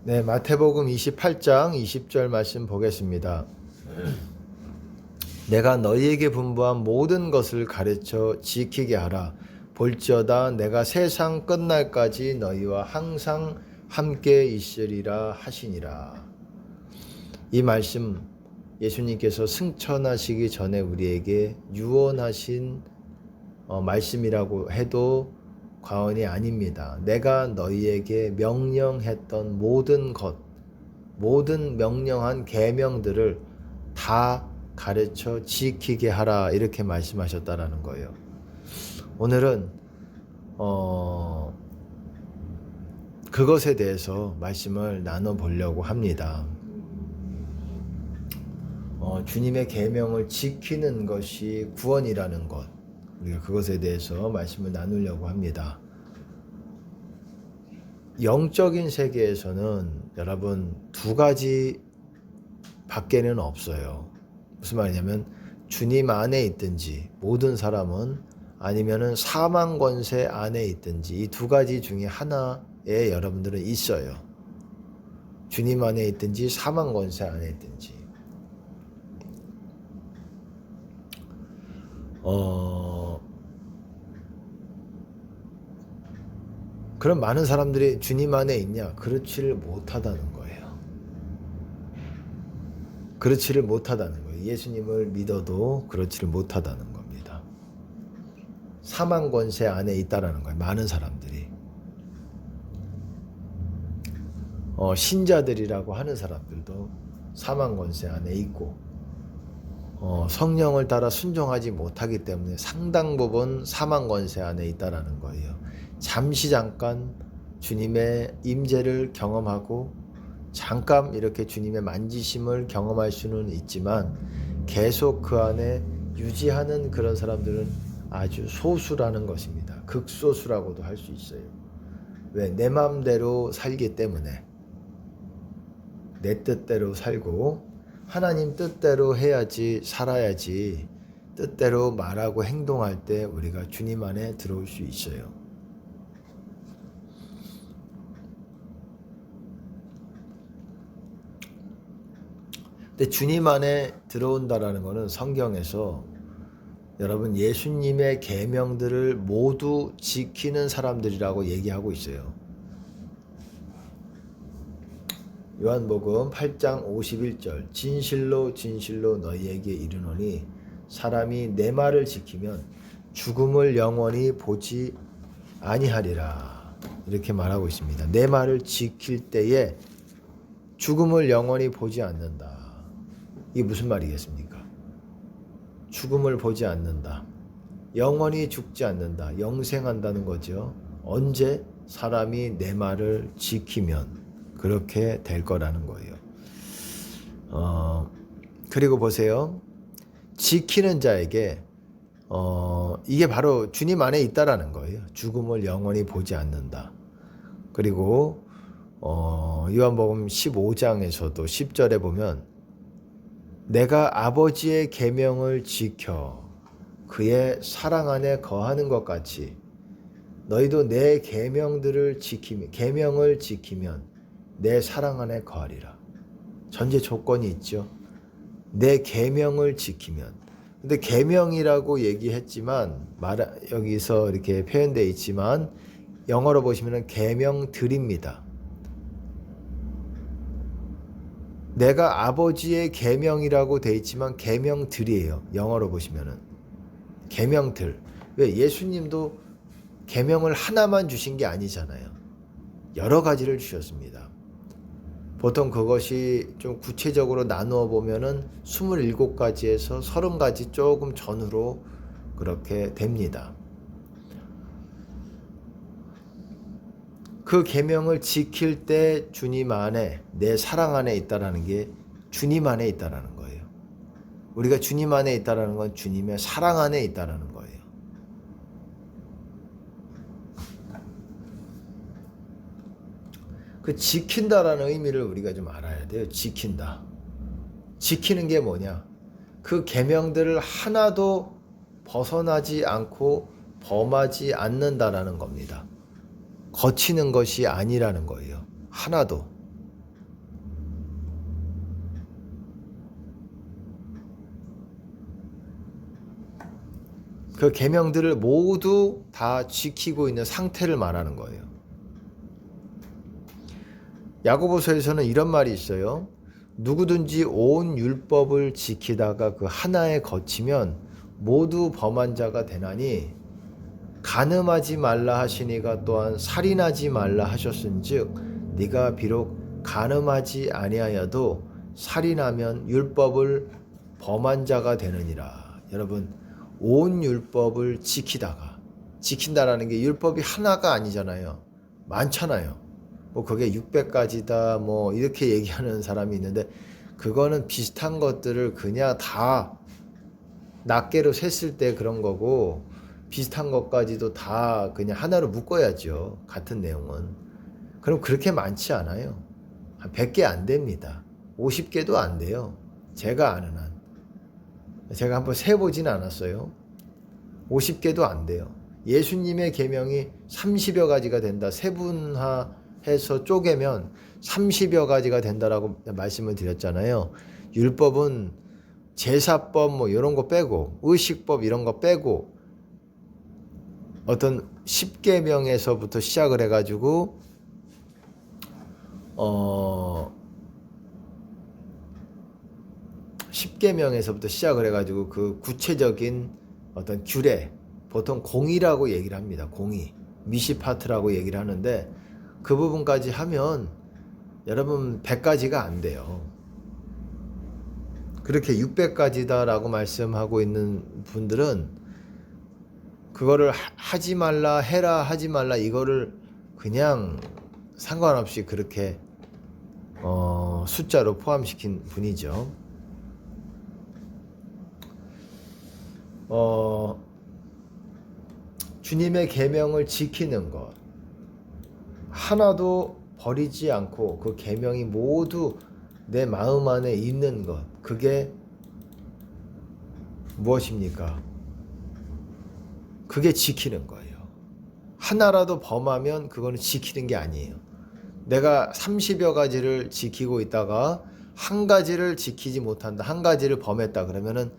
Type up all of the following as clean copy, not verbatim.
네, 마태복음 28장 20절 말씀 보겠습니다. 내가 너희에게 분부한 모든 것을 가르쳐 지키게 하라. 볼지어다 내가 세상 끝날까지 너희와 항상 함께 있으리라 하시니라. 이 말씀 예수님께서 승천하시기 전에 우리에게 유언하신 말씀이라고 해도 과언이 아닙니다. 내가 너희에게 명령했던 모든 것, 모든 명령한 계명들을 다 가르쳐 지키게 하라 이렇게 말씀하셨다라는 거예요. 오늘은 그것에 대해서 말씀을 나눠보려고 합니다. 주님의 계명을 지키는 것이 구원이라는 것, 우리가 그것에 대해서 말씀을 나누려고 합니다. 영적인 세계에서는 여러분 두 가지 밖에는 없어요. 무슨 말이냐면 주님 안에 있든지 모든 사람은, 아니면은 사망 권세 안에 있든지, 이 두 가지 중에 하나에 여러분들은 있어요. 주님 안에 있든지 사망 권세 안에 있든지. 그럼 많은 사람들이 주님 안에 있냐? 그렇지를 못하다는 거예요. 그렇지를 못하다는 거예요. 예수님을 믿어도 그렇지를 못하다는 겁니다. 사망 권세 안에 있다라는 거예요. 많은 사람들이. 신자들이라고 하는 사람들도 사망 권세 안에 있고, 성령을 따라 순종하지 못하기 때문에 상당 부분 사망 권세 안에 있다라는 거예요. 잠깐 주님의 임재를 경험하고 잠깐 이렇게 주님의 만지심을 경험할 수는 있지만 계속 그 안에 유지하는 그런 사람들은 아주 소수라는 것입니다. 극소수라고도 할 수 있어요. 왜? 내 마음대로 살기 때문에. 내 뜻대로 살고 하나님 뜻대로 해야지, 살아야지, 뜻대로 말하고 행동할 때 우리가 주님 안에 들어올 수 있어요. 근데 주님 안에 들어온다라는 것은 성경에서 여러분 예수님의 계명들을 모두 지키는 사람들이라고 얘기하고 있어요. 요한복음 8장 51절 진실로 진실로 너희에게 이르노니 사람이 내 말을 지키면 죽음을 영원히 보지 아니하리라 이렇게 말하고 있습니다. 내 말을 지킬 때에 죽음을 영원히 보지 않는다. 이게 무슨 말이겠습니까? 죽음을 보지 않는다. 영원히 죽지 않는다. 영생한다는 거죠. 언제? 사람이 내 말을 지키면 그렇게 될 거라는 거예요. 그리고 보세요. 지키는 자에게 이게 바로 주님 안에 있다라는 거예요. 죽음을 영원히 보지 않는다. 그리고 요한복음 15장에서도 10절에 보면 내가 아버지의 계명을 지켜 그의 사랑 안에 거하는 것 같이 너희도 내 계명을 지키면 내 사랑 안에 거하리라. 전제 조건이 있죠. 내 계명을 지키면. 근데 계명이라고 얘기했지만 여기서 이렇게 표현되어 있지만 영어로 보시면 계명들입니다. 내가 아버지의 계명이라고 되어 있지만 계명들이에요. 영어로 보시면은 계명들. 왜? 예수님도 계명을 하나만 주신 게 아니잖아요. 여러 가지를 주셨습니다. 보통 그것이 좀 구체적으로 나누어 보면은 27가지에서 30가지 조금 전후로 그렇게 됩니다. 그 계명을 지킬 때 주님 안에, 내 사랑 안에 있다라는 게 주님 안에 있다라는 거예요. 우리가 주님 안에 있다라는 건 주님의 사랑 안에 있다라는 거예요. 그 지킨다라는 의미를 우리가 좀 알아야 돼요. 지킨다. 지키는 게 뭐냐? 그 계명들을 하나도 벗어나지 않고 범하지 않는다라는 겁니다. 거치는 것이 아니라는 거예요. 하나도. 그 계명들을 모두 다 지키고 있는 상태를 말하는 거예요. 야고보서에서는 이런 말이 있어요. 누구든지 온 율법을 지키다가 그 하나에 거치면 모두 범한 자가 되나니 간음하지 말라 하시니가 또한 살인하지 말라 하셨은즉 네가 비록 간음하지 아니하여도 살인하면 율법을 범한 자가 되느니라. 여러분, 온 율법을 지킨다라는 게 율법이 하나가 아니잖아요. 많잖아요. 뭐 그게 600가지다 뭐 이렇게 얘기하는 사람이 있는데 그거는 비슷한 것들을 그냥 다 낱개로 셌을 때 그런 거고 비슷한 것까지도 다 그냥 하나로 묶어야죠. 같은 내용은. 그럼 그렇게 많지 않아요. 한 100개 안 됩니다. 50개도 안 돼요. 제가 아는 한. 제가 한번 세보진 않았어요. 50개도 안 돼요. 예수님의 계명이 30여 가지가 된다. 세분화해서 쪼개면 30여 가지가 된다라고 말씀을 드렸잖아요. 율법은 제사법 뭐 이런 거 빼고 의식법 이런 거 빼고 어떤 10계명에서부터 시작을 해가지고 10계명에서부터 시작을 해가지고 그 구체적인 어떤 규례, 보통 공의라고 얘기를 합니다. 공의, 미시파트라고 얘기를 하는데 그 부분까지 하면 여러분 100가지가 안 돼요. 그렇게 600가지다라고 말씀하고 있는 분들은 그거를 하지 말라, 해라, 하지 말라 이거를 그냥 상관없이 그렇게 숫자로 포함시킨 분이죠. 주님의 계명을 지키는 것 하나도 버리지 않고 그 계명이 모두 내 마음 안에 있는 것 그게 무엇입니까? 그게 지키는 거예요. 하나라도 범하면 그거는 지키는 게 아니에요. 내가 30여 가지를 지키고 있다가 한 가지를 지키지 못한다. 한 가지를 범했다. 그러면은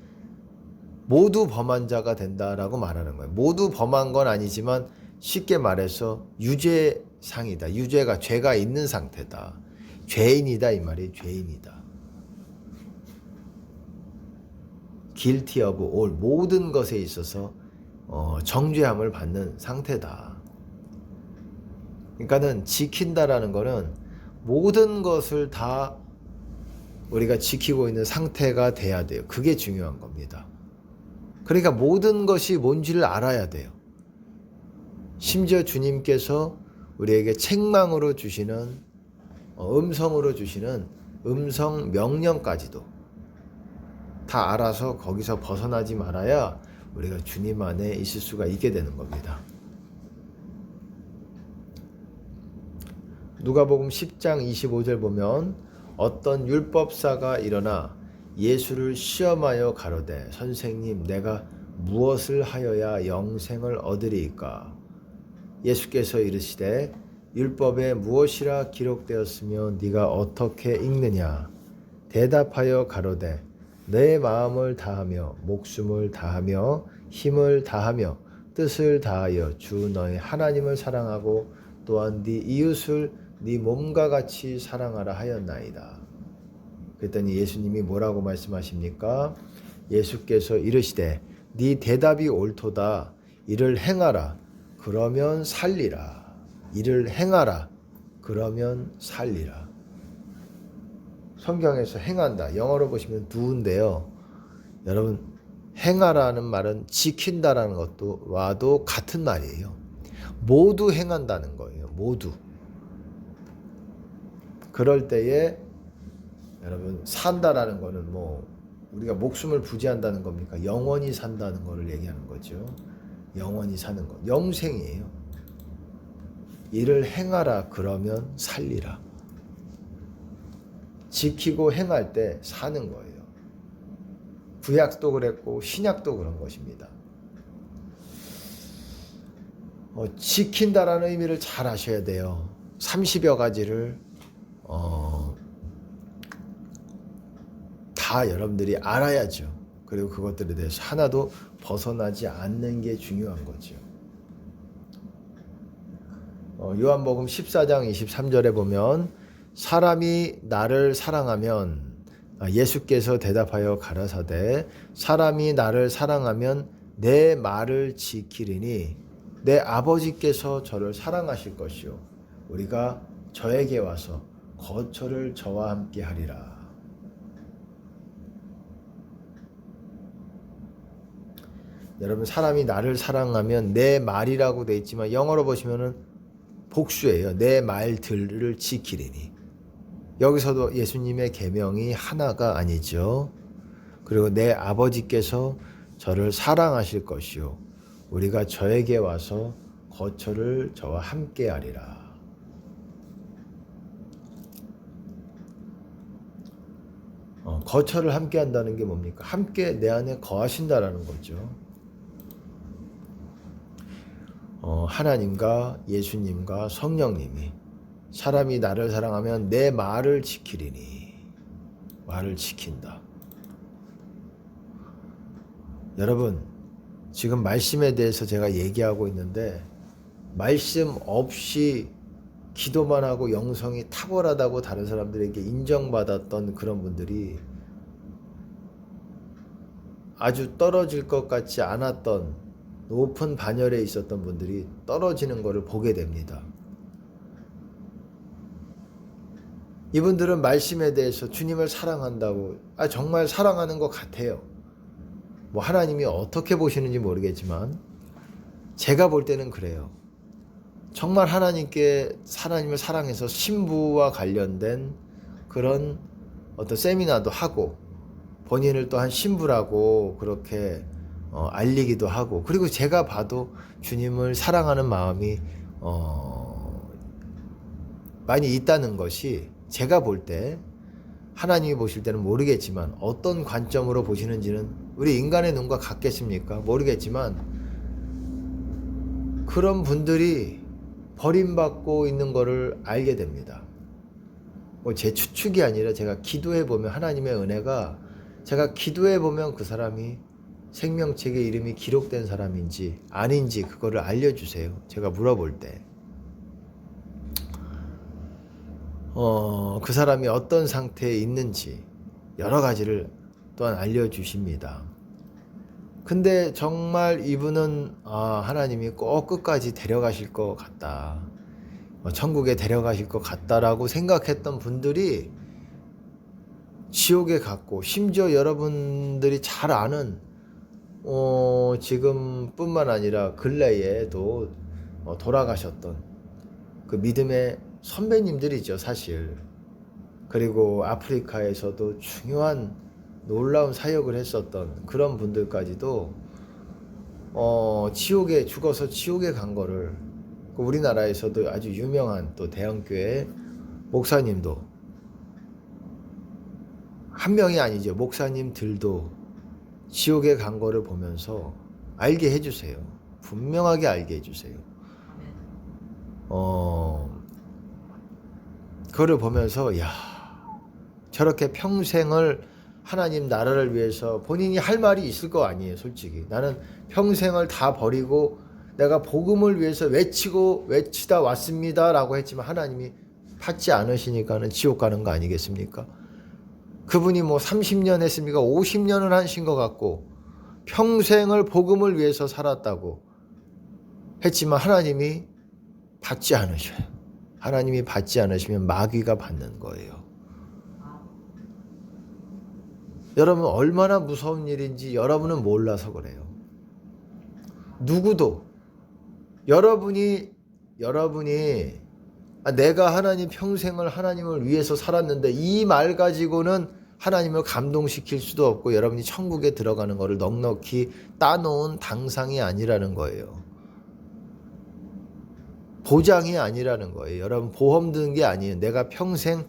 모두 범한 자가 된다라고 말하는 거예요. 모두 범한 건 아니지만 쉽게 말해서 유죄상이다. 유죄가 죄가 있는 상태다. 죄인이다 이 말이 죄인이다. guilty of all 모든 것에 있어서 정죄함을 받는 상태다. 그러니까는 지킨다라는 거는 모든 것을 다 우리가 지키고 있는 상태가 돼야 돼요. 그게 중요한 겁니다. 그러니까 모든 것이 뭔지를 알아야 돼요. 심지어 주님께서 우리에게 책망으로 주시는 음성으로 주시는 음성 명령까지도 다 알아서 거기서 벗어나지 말아야 우리가 주님 안에 있을 수가 있게 되는 겁니다. 누가복음 10장 25절 보면 어떤 율법사가 일어나 예수를 시험하여 가로되 선생님 내가 무엇을 하여야 영생을 얻으리이까? 예수께서 이르시되 율법에 무엇이라 기록되었으며 네가 어떻게 읽느냐? 대답하여 가로되 내 마음을 다하며 목숨을 다하며 힘을 다하며 뜻을 다하여 주 너의 하나님을 사랑하고 또한 네 이웃을 네 몸과 같이 사랑하라 하였나이다. 그랬더니 예수님이 뭐라고 말씀하십니까? 예수께서 이르시되 네 대답이 옳도다. 이를 행하라. 그러면 살리라. 이를 행하라. 그러면 살리라. 성경에서 행한다. 영어로 보시면 do인데요. 여러분 행하라는 말은 지킨다라는 것도 와도 같은 말이에요. 모두 행한다는 거예요. 모두. 그럴 때에 여러분 산다라는 거는 뭐 우리가 목숨을 부지한다는 겁니까? 영원히 산다는 거를 얘기하는 거죠. 영원히 사는 것. 영생이에요. 이를 행하라 그러면 살리라. 지키고 행할 때 사는 거예요. 구약도 그랬고 신약도 그런 것입니다. 지킨다라는 의미를 잘 아셔야 돼요. 30여 가지를 다 여러분들이 알아야죠. 그리고 그것들에 대해서 하나도 벗어나지 않는 게 중요한 거죠. 요한복음 14장 23절에 보면 사람이 나를 사랑하면 예수께서 대답하여 가라사대 사람이 나를 사랑하면 내 말을 지키리니 내 아버지께서 저를 사랑하실 것이요 우리가 저에게 와서 거처를 저와 함께 하리라. 여러분 사람이 나를 사랑하면 내 말이라고 돼 있지만 영어로 보시면은 복수예요. 내 말들을 지키리니. 여기서도 예수님의 계명이 하나가 아니죠. 그리고 내 아버지께서 저를 사랑하실 것이요 우리가 저에게 와서 거처를 저와 함께 하리라. 거처를 함께 한다는 게 뭡니까? 함께 내 안에 거하신다라는 거죠. 하나님과 예수님과 성령님이 사람이 나를 사랑하면 내 말을 지키리니. 말을 지킨다. 여러분 지금 말씀에 대해서 제가 얘기하고 있는데 말씀 없이 기도만 하고 영성이 탁월하다고 다른 사람들에게 인정받았던 그런 분들이 아주 떨어질 것 같지 않았던 높은 반열에 있었던 분들이 떨어지는 것을 보게 됩니다. 이분들은 말씀에 대해서 주님을 사랑한다고 정말 사랑하는 것 같아요. 뭐 하나님이 어떻게 보시는지 모르겠지만 제가 볼 때는 그래요. 정말 하나님을 사랑해서 신부와 관련된 그런 어떤 세미나도 하고 본인을 또한 신부라고 그렇게 알리기도 하고 그리고 제가 봐도 주님을 사랑하는 마음이 많이 있다는 것이 제가 볼 때 하나님이 보실 때는 모르겠지만 어떤 관점으로 보시는지는 우리 인간의 눈과 같겠습니까? 모르겠지만 그런 분들이 버림받고 있는 것을 알게 됩니다. 제 추측이 아니라 제가 기도해 보면 하나님의 은혜가 제가 기도해 보면 그 사람이 생명책에 이름이 기록된 사람인지 아닌지 그거를 알려주세요. 제가 물어볼 때 그 사람이 어떤 상태에 있는지 여러 가지를 또한 알려주십니다. 근데 정말 이분은 하나님이 꼭 끝까지 데려가실 것 같다. 천국에 데려가실 것 같다라고 생각했던 분들이 지옥에 갔고 심지어 여러분들이 잘 아는 지금뿐만 아니라 근래에도 돌아가셨던 그 믿음의 선배님들이죠 사실. 그리고 아프리카에서도 중요한 놀라운 사역을 했었던 그런 분들까지도 지옥에 죽어서 지옥에 간 거를 우리나라에서도 아주 유명한 또 대형교회 목사님도 한 명이 아니죠. 목사님들도 지옥에 간 거를 보면서 알게 해주세요. 분명하게 알게 해주세요. 그거를 보면서 야 저렇게 평생을 하나님 나라를 위해서 본인이 할 말이 있을 거 아니에요. 솔직히 나는 평생을 다 버리고 내가 복음을 위해서 외치다 왔습니다 라고 했지만 하나님이 받지 않으시니까는 지옥 가는 거 아니겠습니까? 그분이 뭐 30년 했습니까? 50년을 하신 것 같고 평생을 복음을 위해서 살았다고 했지만 하나님이 받지 않으셔요. 하나님이 받지 않으시면 마귀가 받는 거예요. 여러분 얼마나 무서운 일인지 여러분은 몰라서 그래요. 누구도 여러분이 내가 하나님 평생을 하나님을 위해서 살았는데 이 말 가지고는 하나님을 감동시킬 수도 없고 여러분이 천국에 들어가는 것을 넉넉히 따놓은 당상이 아니라는 거예요. 보장이 아니라는 거예요. 여러분 보험 든 게 아니에요. 내가 평생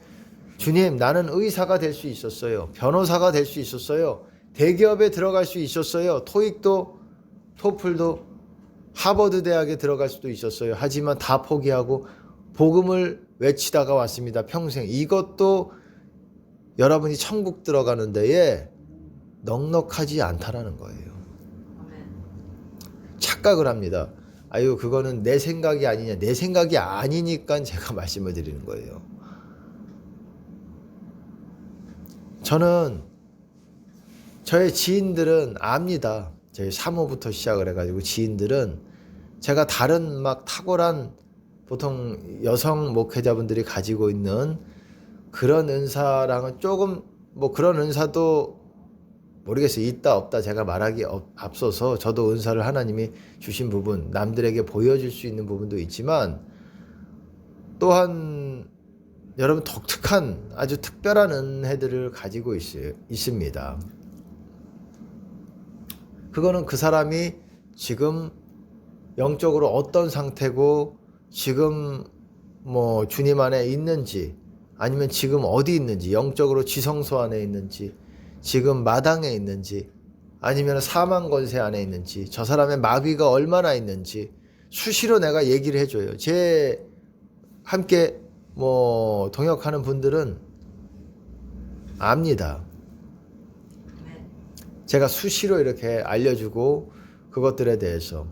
주님 나는 의사가 될 수 있었어요. 변호사가 될 수 있었어요. 대기업에 들어갈 수 있었어요. 토익도 토플도 하버드 대학에 들어갈 수도 있었어요. 하지만 다 포기하고 복음을 외치다가 왔습니다. 평생. 이것도 여러분이 천국 들어가는 데에 넉넉하지 않다라는 거예요. 아멘. 착각을 합니다. 아유, 그거는 내 생각이 아니냐. 내 생각이 아니니까 제가 말씀을 드리는 거예요. 저는 저의 지인들은 압니다. 저희 사모부터 시작을 해가지고 지인들은 제가 다른 막 탁월한 보통 여성 목회자분들이 가지고 있는 그런 은사랑은 조금 뭐 그런 은사도 모르겠어요. 있다 없다 제가 말하기 앞서서 저도 은사를 하나님이 주신 부분 남들에게 보여줄 수 있는 부분도 있지만 또한 여러분 독특한 아주 특별한 은혜들을 가지고 있습니다. 그거는 그 사람이 지금 영적으로 어떤 상태고 지금 뭐 주님 안에 있는지 아니면 지금 어디 있는지 영적으로 지성소 안에 있는지 지금 마당에 있는지 아니면 사망 권세 안에 있는지 저 사람의 마귀가 얼마나 있는지 수시로 내가 얘기를 해줘요. 제 함께 뭐 동역하는 분들은 압니다. 제가 수시로 이렇게 알려주고 그것들에 대해서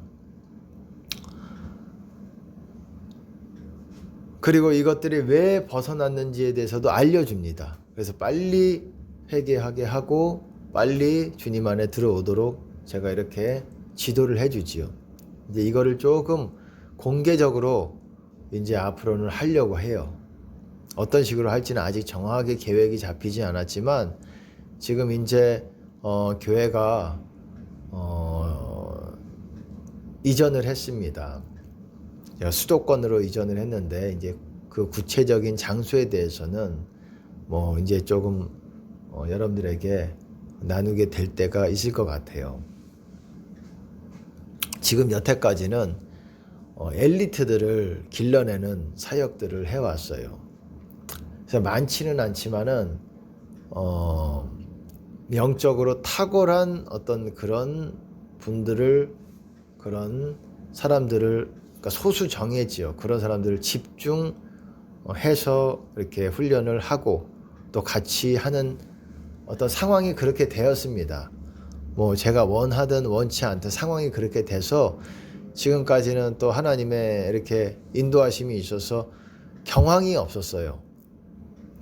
그리고 이것들이 왜 벗어났는지에 대해서도 알려줍니다. 그래서 빨리 회개하게 하고 빨리 주님 안에 들어오도록 제가 이렇게 지도를 해주지요. 이제 이거를 조금 공개적으로 이제 앞으로는 하려고 해요. 어떤 식으로 할지는 아직 정확하게 계획이 잡히지 않았지만 지금 이제 교회가 이전을 했습니다. 제가 수도권으로 이전을 했는데 이제 그 구체적인 장소에 대해서는 뭐 이제 조금 여러분들에게 나누게 될 때가 있을 것 같아요. 지금 여태까지는 엘리트들을 길러내는 사역들을 해왔어요. 그래서 많지는 않지만은 영적으로 탁월한 어떤 그런 분들을 그런 사람들을 그러니까 소수 정예지요. 그런 사람들을 집중해서 이렇게 훈련을 하고 또 같이 하는 어떤 상황이 그렇게 되었습니다. 뭐 제가 원하든 원치 않든 상황이 그렇게 돼서 지금까지는 또 하나님의 이렇게 인도하심이 있어서 경황이 없었어요.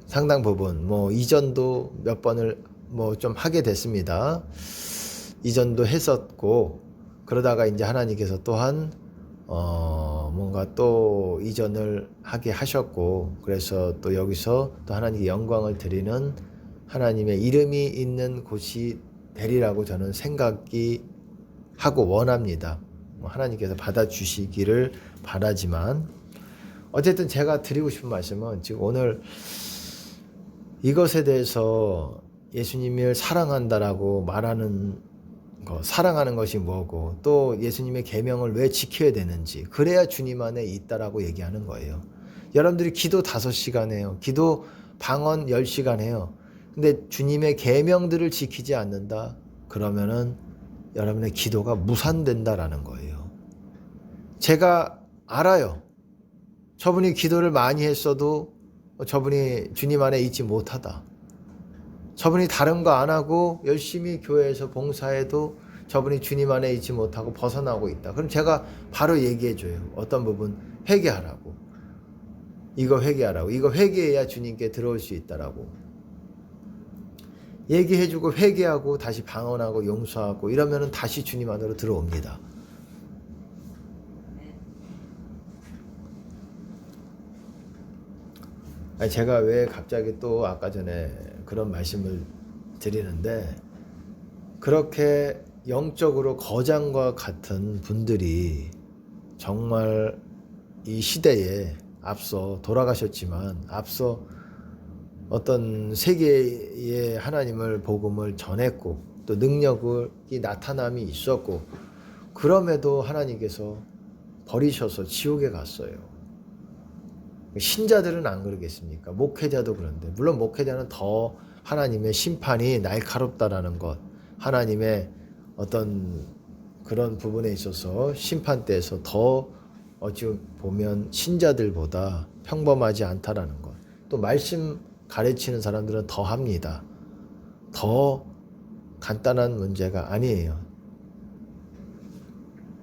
상당 부분 뭐 이전도 몇 번을 뭐 좀 하게 됐습니다. 이전도 했었고 그러다가 이제 하나님께서 또한 뭔가 또 이전을 하게 하셨고 그래서 또 여기서 또 하나님께 영광을 드리는 하나님의 이름이 있는 곳이 되리라고 저는 생각이 하고 원합니다. 하나님께서 받아주시기를 바라지만 어쨌든 제가 드리고 싶은 말씀은 지금 오늘 이것에 대해서 예수님을 사랑한다라고 말하는 거, 사랑하는 것이 뭐고 또 예수님의 계명을 왜 지켜야 되는지 그래야 주님 안에 있다라고 얘기하는 거예요. 여러분들이 기도 5시간 해요. 기도 방언 10시간 해요. 근데 주님의 계명들을 지키지 않는다? 그러면은 여러분의 기도가 무산된다라는 거예요. 제가 알아요. 저분이 기도를 많이 했어도 저분이 주님 안에 있지 못하다. 저분이 다른 거 안 하고 열심히 교회에서 봉사해도 저분이 주님 안에 있지 못하고 벗어나고 있다. 그럼 제가 바로 얘기해줘요. 어떤 부분 회개하라고. 이거 회개하라고. 이거 회개해야 주님께 들어올 수 있다라고. 얘기해주고 회개하고 다시 방언하고 용서하고 이러면은 다시 주님 안으로 들어옵니다. 아니 제가 왜 갑자기 또 아까 전에 그런 말씀을 드리는데 그렇게 영적으로 거장과 같은 분들이 정말 이 시대에 앞서 돌아가셨지만 앞서 어떤 세계의 하나님을 복음을 전했고 또 능력이 나타남이 있었고 그럼에도 하나님께서 버리셔서 지옥에 갔어요. 신자들은 안 그러겠습니까? 목회자도 그런데 물론 목회자는 더 하나님의 심판이 날카롭다라는 것 하나님의 어떤 그런 부분에 있어서 심판대에서 더 어찌 보면 신자들보다 평범하지 않다라는 것 또 말씀 가르치는 사람들은 더 합니다. 더 간단한 문제가 아니에요.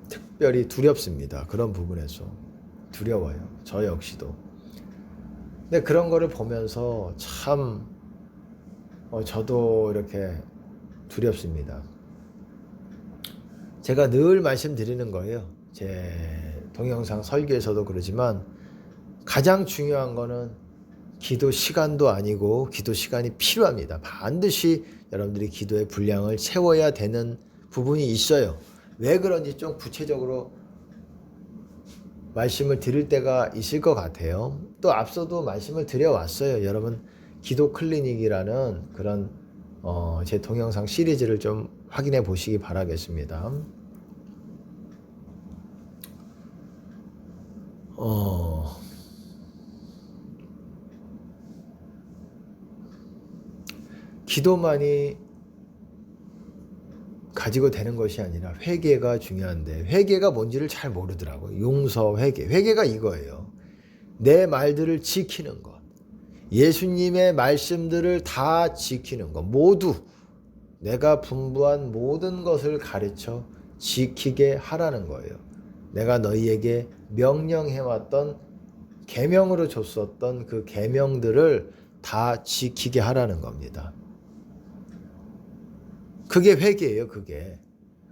특별히 두렵습니다. 그런 부분에서 두려워요. 저 역시도. 근데 그런 거를 보면서 참 저도 이렇게 두렵습니다. 제가 늘 말씀드리는 거예요. 제 동영상 설교에서도 그러지만 가장 중요한 거는 기도 시간도 아니고 기도 시간이 필요합니다. 반드시 여러분들이 기도의 분량을 채워야 되는 부분이 있어요. 왜 그런지 좀 구체적으로 말씀을 드릴 때가 있을 것 같아요. 또 앞서도 말씀을 드려왔어요. 여러분 기도 클리닉이라는 그런 제 동영상 시리즈를 좀 확인해 보시기 바라겠습니다. 기도만이 가지고 되는 것이 아니라 회개가 중요한데 회개가 뭔지를 잘 모르더라고요. 용서, 회개. 회개가 이거예요. 내 말들을 지키는 것. 예수님의 말씀들을 다 지키는 것. 모두 내가 분부한 모든 것을 가르쳐 지키게 하라는 거예요. 내가 너희에게 명령해왔던 계명으로 줬었던 그 계명들을 다 지키게 하라는 겁니다. 그게 회개예요, 그게.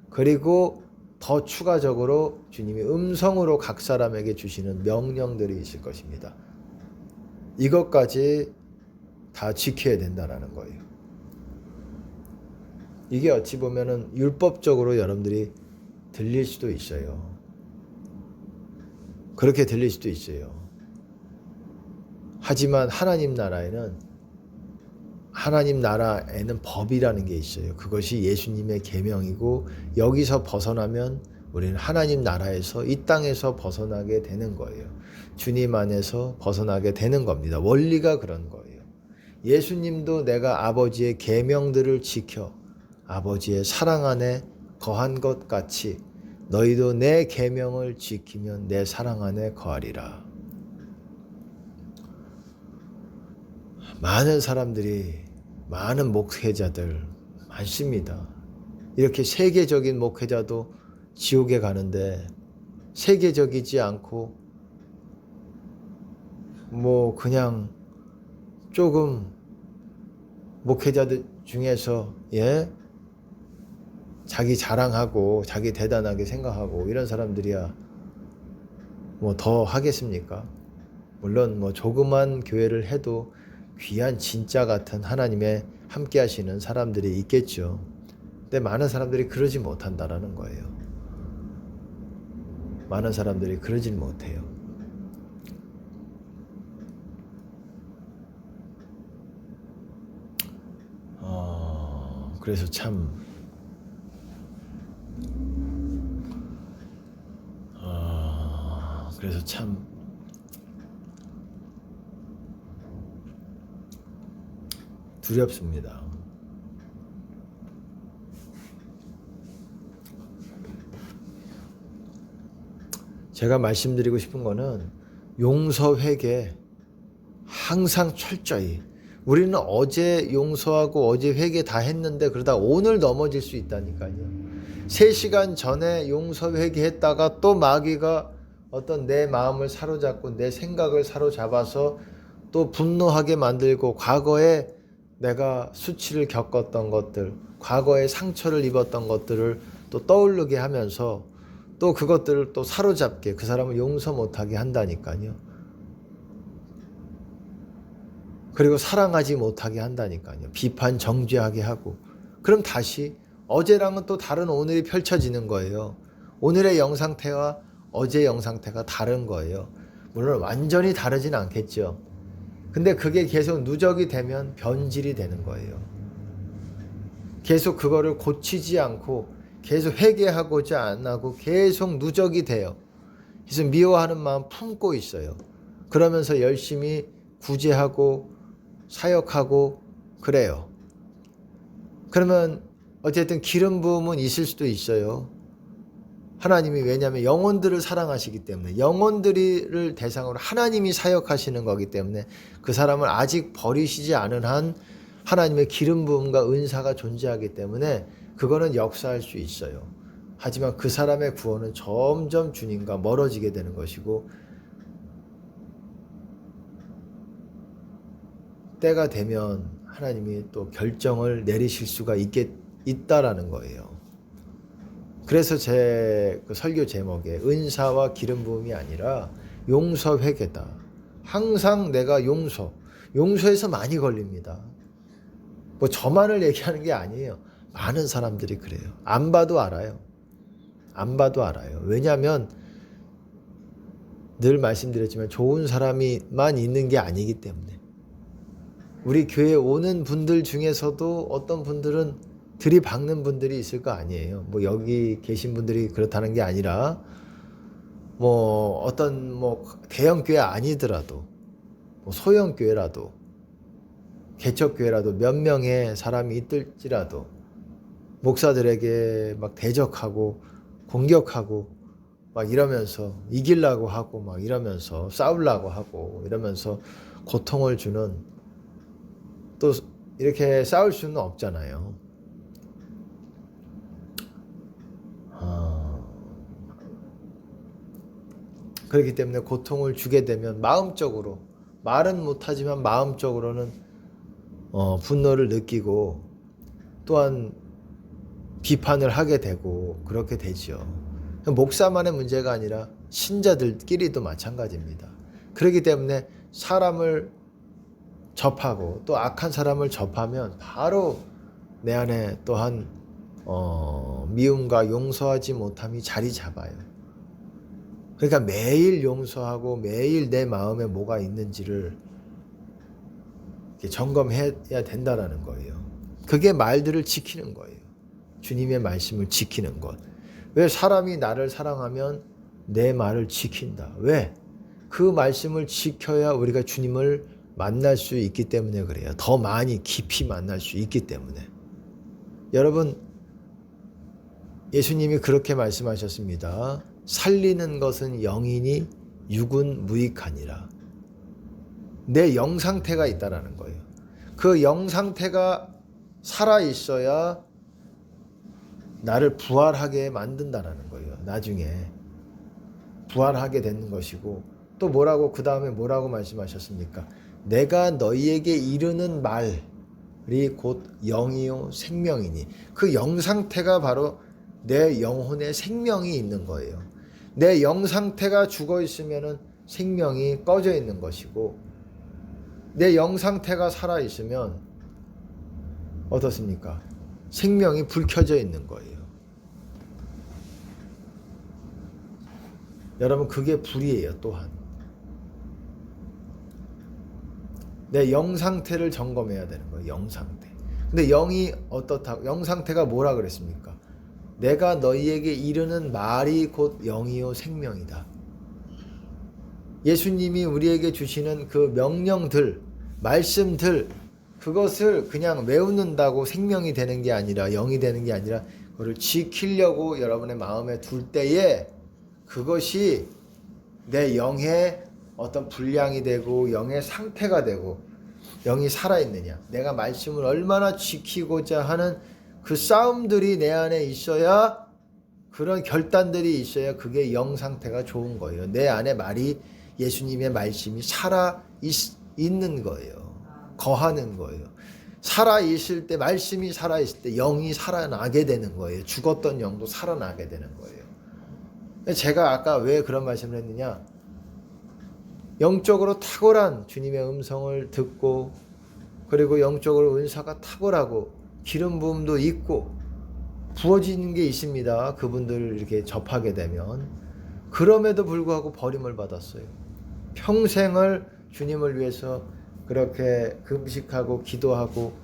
그리고 더 추가적으로 주님이 음성으로 각 사람에게 주시는 명령들이 있을 것입니다. 이것까지 다 지켜야 된다는 거예요. 이게 어찌 보면은 율법적으로 여러분들이 들릴 수도 있어요. 그렇게 들릴 수도 있어요. 하지만 하나님 나라에는 법이라는 게 있어요. 그것이 예수님의 계명이고 여기서 벗어나면 우리는 하나님 나라에서 이 땅에서 벗어나게 되는 거예요. 주님 안에서 벗어나게 되는 겁니다. 원리가 그런 거예요. 예수님도 내가 아버지의 계명들을 지켜 아버지의 사랑 안에 거한 것 같이 너희도 내 계명을 지키면 내 사랑 안에 거하리라. 많은 사람들이 많은 목회자들 많습니다. 이렇게 세계적인 목회자도 지옥에 가는데 세계적이지 않고 그냥 조금 목회자들 중에서 자기 자랑하고 자기 대단하게 생각하고 이런 사람들이야 더 하겠습니까? 물론 조그만 교회를 해도 귀한 진짜 같은 하나님의 함께 하시는 사람들이 있겠죠. 근데 많은 사람들이 그러지 못한다라는 거예요. 많은 사람들이 그러질 못해요. 그래서 참 두렵습니다. 제가 말씀드리고 싶은 거는 용서, 회개 항상 철저히. 우리는 어제 용서하고 어제 회개 다 했는데 그러다 오늘 넘어질 수 있다니까요. 3시간 전에 용서, 회개했다가 또 마귀가 어떤 내 마음을 사로잡고 내 생각을 사로잡아서 또 분노하게 만들고 과거에 내가 수치를 겪었던 것들, 과거에 상처를 입었던 것들을 또 떠오르게 하면서 또 그것들을 또 사로잡게 그 사람을 용서 못하게 한다니까요. 그리고 사랑하지 못하게 한다니까요. 비판, 정죄하게 하고. 그럼 다시 어제랑은 또 다른 오늘이 펼쳐지는 거예요. 오늘의 영상태와 어제 영상태가 다른 거예요. 물론 완전히 다르진 않겠죠. 근데 그게 계속 누적이 되면 변질이 되는 거예요. 계속 그거를 고치지 않고 계속 회개하고자 안 하고 계속 누적이 돼요. 그래서 미워하는 마음 품고 있어요. 그러면서 열심히 구제하고 사역하고 그래요. 그러면 어쨌든 기름 부음은 있을 수도 있어요. 하나님이 왜냐하면 영혼들을 사랑하시기 때문에 영혼들을 대상으로 하나님이 사역하시는 거기 때문에 그 사람을 아직 버리시지 않은 한 하나님의 기름 부음과 은사가 존재하기 때문에 그거는 역사할 수 있어요. 하지만 그 사람의 구원은 점점 주님과 멀어지게 되는 것이고 때가 되면 하나님이 또 결정을 내리실 수가 있다라는 거예요. 그래서 제 그 설교 제목에 은사와 기름 부음이 아니라 용서 회개다. 항상 내가 용서에서 많이 걸립니다. 뭐 저만을 얘기하는 게 아니에요. 많은 사람들이 그래요. 안 봐도 알아요. 왜냐하면 늘 말씀드렸지만 좋은 사람이만 있는 게 아니기 때문에 우리 교회에 오는 분들 중에서도 어떤 분들은 들이박는 분들이 있을 거 아니에요. 뭐 여기 계신 분들이 그렇다는 게 아니라 뭐 어떤 뭐 대형 교회 아니더라도 뭐 소형 교회라도 개척교회라도 몇 명의 사람이 있을지라도 목사들에게 막 대적하고 공격하고 막 이러면서 이기려고 하고 막 이러면서 싸우려고 하고 이러면서 고통을 주는 또 이렇게 싸울 수는 없잖아요. 그렇기 때문에 고통을 주게 되면 마음적으로 말은 못하지만 마음적으로는 분노를 느끼고 또한 비판을 하게 되고 그렇게 되죠. 목사만의 문제가 아니라 신자들끼리도 마찬가지입니다. 그렇기 때문에 사람을 접하고 또 악한 사람을 접하면 바로 내 안에 또한 미움과 용서하지 못함이 자리 잡아요. 그러니까 매일 용서하고 매일 내 마음에 뭐가 있는지를 점검해야 된다라는 거예요. 그게 말들을 지키는 거예요. 주님의 말씀을 지키는 것. 왜 사람이 나를 사랑하면 내 말을 지킨다. 왜? 그 말씀을 지켜야 우리가 주님을 만날 수 있기 때문에 그래요. 더 많이 깊이 만날 수 있기 때문에. 여러분, 예수님이 그렇게 말씀하셨습니다. 살리는 것은 영이니 육은 무익하니라. 내 영 상태가 있다라는 거예요. 그 영 상태가 살아 있어야 나를 부활하게 만든다라는 거예요. 나중에 부활하게 되는 것이고 또 뭐라고 그 다음에 뭐라고 말씀하셨습니까? 내가 너희에게 이르는 말이 곧 영이요 생명이니 그 영 상태가 바로 내 영혼에 생명이 있는 거예요. 내 영 상태가 죽어 있으면은 생명이 꺼져 있는 것이고 내 영 상태가 살아 있으면 어떻습니까? 생명이 불 켜져 있는 거예요. 여러분 그게 불이에요. 또한 내 영 상태를 점검해야 되는 거예요. 영 상태. 근데 영이 어떻다고? 영 상태가 뭐라 그랬습니까? 내가 너희에게 이르는 말이 곧 영이요 생명이다. 예수님이 우리에게 주시는 그 명령들, 말씀들 그것을 그냥 외우는다고 생명이 되는 게 아니라 영이 되는 게 아니라 그걸 지키려고 여러분의 마음에 둘 때에 그것이 내 영의 어떤 분량이 되고 영의 상태가 되고 영이 살아있느냐 내가 말씀을 얼마나 지키고자 하는 그 싸움들이 내 안에 있어야 그런 결단들이 있어야 그게 영 상태가 좋은 거예요. 내 안에 말이 예수님의 말씀이 살아있는 거예요. 거하는 거예요. 살아있을 때 말씀이 살아있을 때 영이 살아나게 되는 거예요. 죽었던 영도 살아나게 되는 거예요. 제가 아까 왜 그런 말씀을 했느냐 영적으로 탁월한 주님의 음성을 듣고 그리고 영적으로 은사가 탁월하고 기름 부음도 있고 부어지는 게 있습니다. 그분들을 이렇게 접하게 되면 그럼에도 불구하고 버림을 받았어요. 평생을 주님을 위해서 그렇게 금식하고 기도하고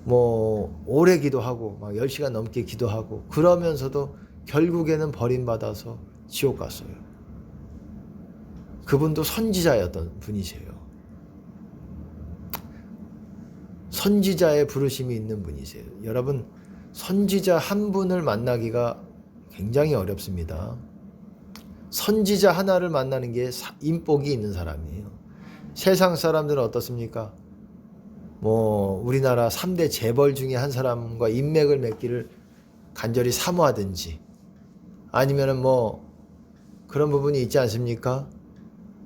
뭐 오래 기도하고 막 10시간 넘게 기도하고 그러면서도 결국에는 버림받아서 지옥 갔어요. 그분도 선지자였던 분이세요. 선지자의 부르심이 있는 분이세요. 여러분 선지자 한 분을 만나기가 굉장히 어렵습니다. 선지자 하나를 만나는 게 인복이 있는 사람이에요. 세상 사람들은 어떻습니까? 뭐 우리나라 3대 재벌 중에 한 사람과 인맥을 맺기를 간절히 사모하든지, 아니면은 뭐 그런 부분이 있지 않습니까?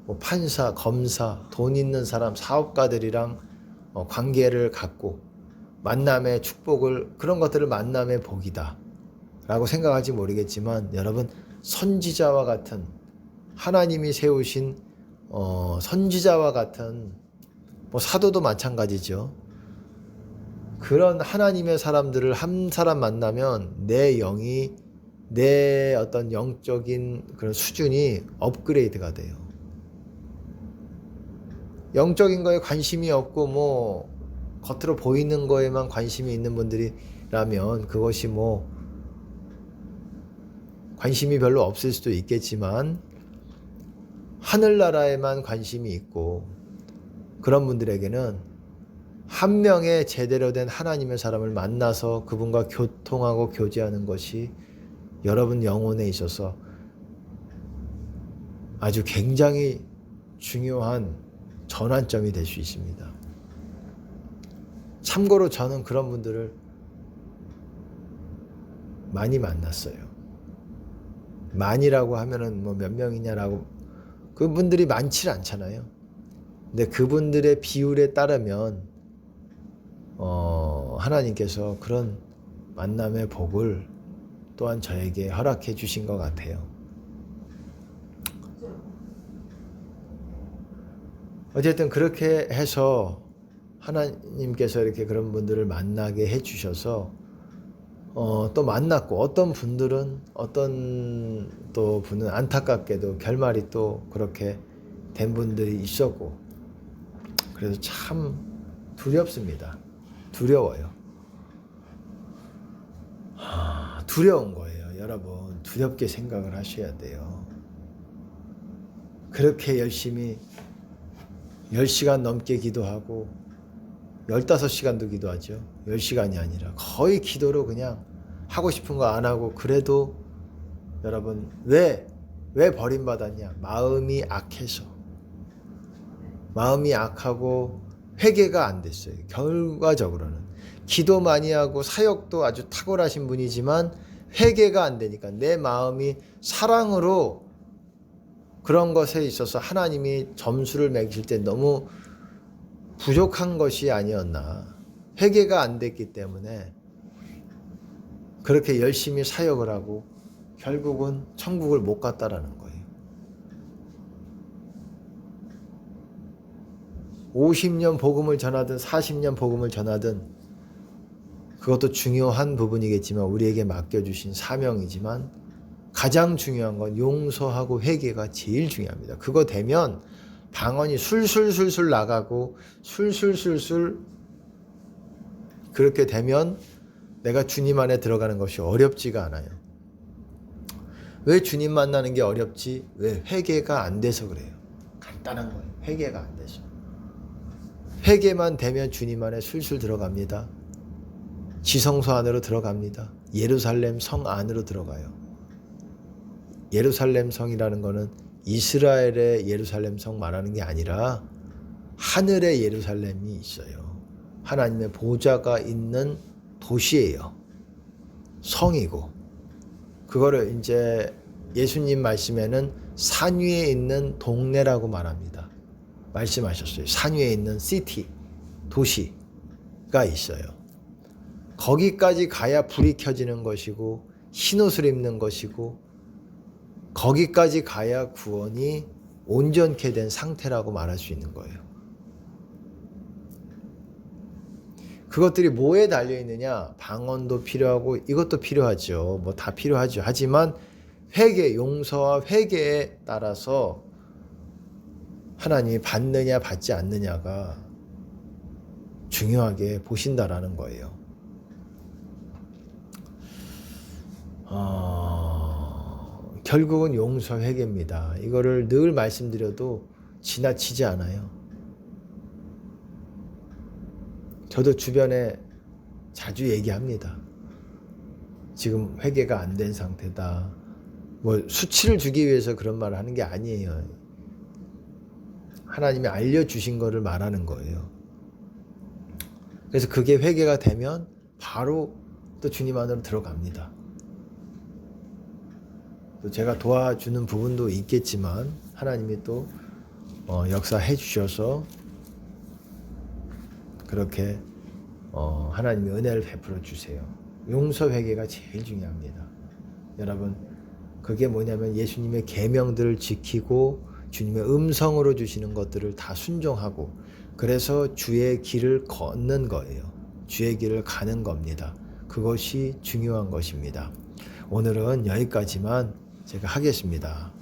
뭐 판사, 검사, 돈 있는 사람, 사업가들이랑 관계를 갖고 만남의 축복을, 그런 것들을 만남의 복이다 라고 생각할지 모르겠지만, 여러분, 선지자와 같은, 하나님이 세우신 선지자와 같은, 뭐 사도도 마찬가지죠. 그런 하나님의 사람들을 한 사람 만나면 내 영이, 내 어떤 영적인 그런 수준이 업그레이드가 돼요. 영적인 거에 관심이 없고 뭐 겉으로 보이는 거에만 관심이 있는 분들이라면 그것이 뭐 관심이 별로 없을 수도 있겠지만, 하늘나라에만 관심이 있고 그런 분들에게는 한 명의 제대로 된 하나님의 사람을 만나서 그분과 교통하고 교제하는 것이 여러분 영혼에 있어서 아주 굉장히 중요한 전환점이 될 수 있습니다. 참고로 저는 그런 분들을 많이 만났어요. 많이라고 하면은 뭐 몇 명이냐라고, 그분들이 많지 않잖아요. 근데 그분들의 비율에 따르면 하나님께서 그런 만남의 복을 또한 저에게 허락해 주신 것 같아요. 어쨌든 그렇게 해서 하나님께서 이렇게 그런 분들을 만나게 해 주셔서 또 만났고, 어떤 분들은, 어떤 또 분은 안타깝게도 결말이 또 그렇게 된 분들이 있었고, 그래서 참 두렵습니다. 두려워요. 두려운 거예요. 여러분, 두렵게 생각을 하셔야 돼요. 그렇게 열심히 10시간 넘게 기도하고 15시간도 기도하죠. 10시간이 아니라 거의 기도로 그냥 하고 싶은 거 안 하고, 그래도 여러분, 왜 버림받았냐? 마음이 악해서. 마음이 악하고 회개가 안 됐어요. 결과적으로는 기도 많이 하고 사역도 아주 탁월하신 분이지만 회개가 안 되니까, 내 마음이 사랑으로 그런 것에 있어서 하나님이 점수를 매길 때 너무 부족한 것이 아니었나. 회개가 안 됐기 때문에 그렇게 열심히 사역을 하고 결국은 천국을 못 갔다라는 거예요. 50년 복음을 전하든 40년 복음을 전하든 그것도 중요한 부분이겠지만, 우리에게 맡겨주신 사명이지만, 가장 중요한 건 용서하고 회개가 제일 중요합니다. 그거 되면 방언이 술술술술 나가고, 술술술술 그렇게 되면 내가 주님 안에 들어가는 것이 어렵지가 않아요. 왜 주님 만나는 게 어렵지? 왜? 회개가 안 돼서 그래요. 간단한 거예요. 회개가 안 돼서. 회개만 되면 주님 안에 술술 들어갑니다. 지성소 안으로 들어갑니다. 예루살렘 성 안으로 들어가요. 예루살렘 성이라는 거는 이스라엘의 예루살렘 성 말하는 게 아니라 하늘의 예루살렘이 있어요. 하나님의 보좌가 있는 도시예요. 성이고, 그거를 이제 예수님 말씀에는 산 위에 있는 동네라고 말합니다. 말씀하셨어요. 산 위에 있는 시티, 도시가 있어요. 거기까지 가야 불이 켜지는 것이고 흰옷을 입는 것이고, 거기까지 가야 구원이 온전케 된 상태라고 말할 수 있는 거예요. 그것들이 뭐에 달려있느냐? 방언도 필요하고 이것도 필요하죠. 뭐 다 필요하죠. 하지만 회개, 용서와 회개에 따라서 하나님이 받느냐 받지 않느냐가 중요하게 보신다라는 거예요. 결국은 용서 회개입니다. 이거를 늘 말씀드려도 지나치지 않아요. 저도 주변에 자주 얘기합니다. 지금 회개가 안 된 상태다. 뭐 수치를 주기 위해서 그런 말을 하는 게 아니에요. 하나님이 알려주신 거를 말하는 거예요. 그래서 그게 회개가 되면 바로 또 주님 안으로 들어갑니다. 또 제가 도와주는 부분도 있겠지만 하나님이 또 역사해 주셔서 그렇게 하나님이 은혜를 베풀어 주세요. 용서 회개가 제일 중요합니다. 여러분, 그게 뭐냐면 예수님의 계명들을 지키고 주님의 음성으로 주시는 것들을 다 순종하고, 그래서 주의 길을 걷는 거예요. 주의 길을 가는 겁니다. 그것이 중요한 것입니다. 오늘은 여기까지만 제가 하겠습니다.